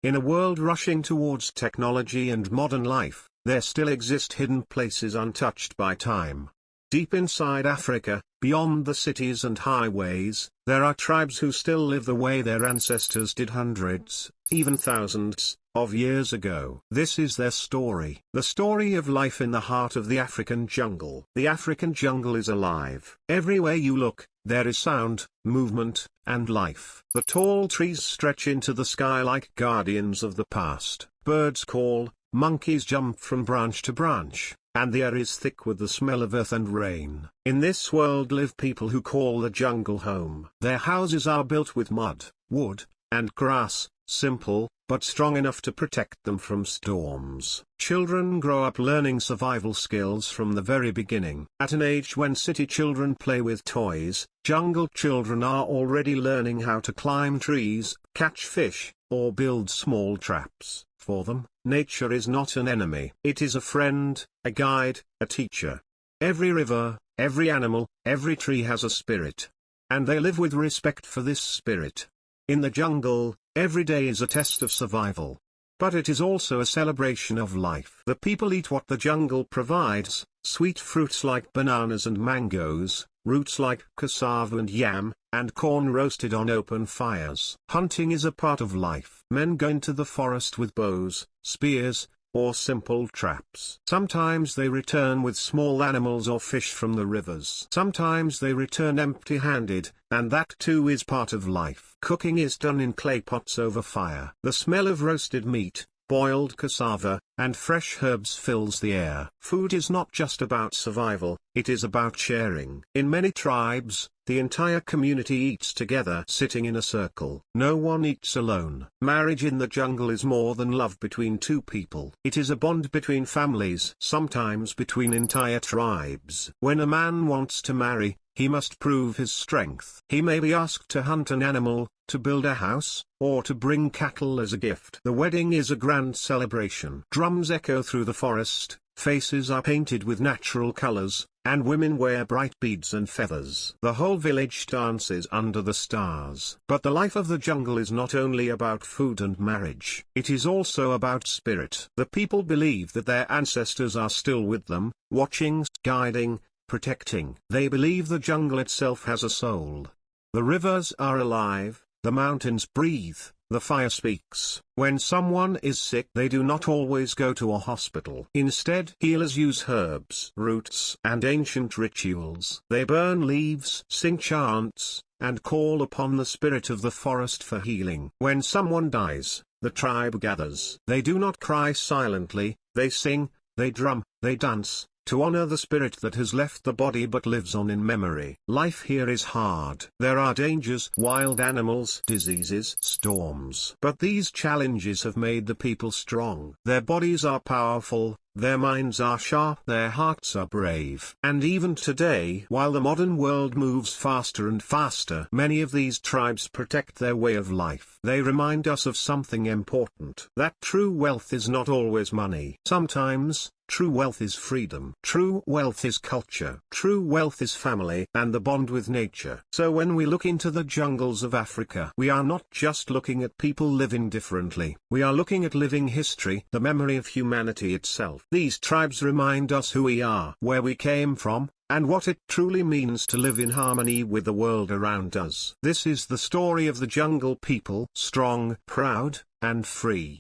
In a world rushing towards technology and modern life, there still exist hidden places untouched by time. Deep inside Africa, beyond the cities and highways, there are tribes who still live the way their ancestors did hundreds, even thousands, of years ago. This is their story. The story of life in the heart of the African jungle. The African jungle is alive. Everywhere you look, there is sound, movement, and life. The tall trees stretch into the sky like guardians of the past. Birds call, monkeys jump from branch to branch, and the air is thick with the smell of earth and rain. In this world live people who call the jungle home. Their houses are built with mud, wood, and grass, simple, but strong enough to protect them from storms. Children grow up learning survival skills from the very beginning. At an age when city children play with toys, jungle children are already learning how to climb trees, catch fish, or build small traps. For them, nature is not an enemy. It is a friend, a guide, a teacher. Every river, every animal, every tree has a spirit. And they live with respect for this spirit. In the jungle, every day is a test of survival. But it is also a celebration of life. The people eat what the jungle provides, sweet fruits like bananas and mangoes, roots like cassava and yam, and corn roasted on open fires. Hunting is a part of life. Men go into the forest with bows, spears, or simple traps. Sometimes they return with small animals or fish from the rivers. Sometimes they return empty-handed, and that too is part of life. Cooking is done in clay pots over fire. The smell of roasted meat, boiled cassava, and fresh herbs fills the air. Food is not just about survival, it is about sharing. In many tribes, the entire community eats together, sitting in a circle. No one eats alone. Marriage in the jungle is more than love between two people. It is a bond between families, sometimes between entire tribes. When a man wants to marry, he must prove his strength. He may be asked to hunt an animal, to build a house, or to bring cattle as a gift. The wedding is a grand celebration. Drums echo through the forest, faces are painted with natural colors, and women wear bright beads and feathers. The whole village dances under the stars. But the life of the jungle is not only about food and marriage. It is also about spirit. The people believe that their ancestors are still with them, watching, guiding, protecting. They believe the jungle itself has a soul. The rivers are alive, the mountains breathe, the fire speaks. When someone is sick, they do not always go to a hospital. Instead, healers use herbs, roots, and ancient rituals. They burn leaves, sing chants, and call upon the spirit of the forest for healing. When someone dies, the tribe gathers. They do not cry silently, they sing, they drum, they dance, to honor the spirit that has left the body but lives on in memory. Life here is hard. There are dangers, wild animals, diseases, storms. But these challenges have made the people strong. Their bodies are powerful, their minds are sharp, their hearts are brave. And even today, while the modern world moves faster and faster, many of these tribes protect their way of life. They remind us of something important, that true wealth is not always money. Sometimes, true wealth is freedom. True wealth is culture. True wealth is family and the bond with nature. So when we look into the jungles of Africa, we are not just looking at people living differently. We are looking at living history, the memory of humanity itself. These tribes remind us who we are, where we came from, and what it truly means to live in harmony with the world around us. This is the story of the jungle people, strong, proud, and free.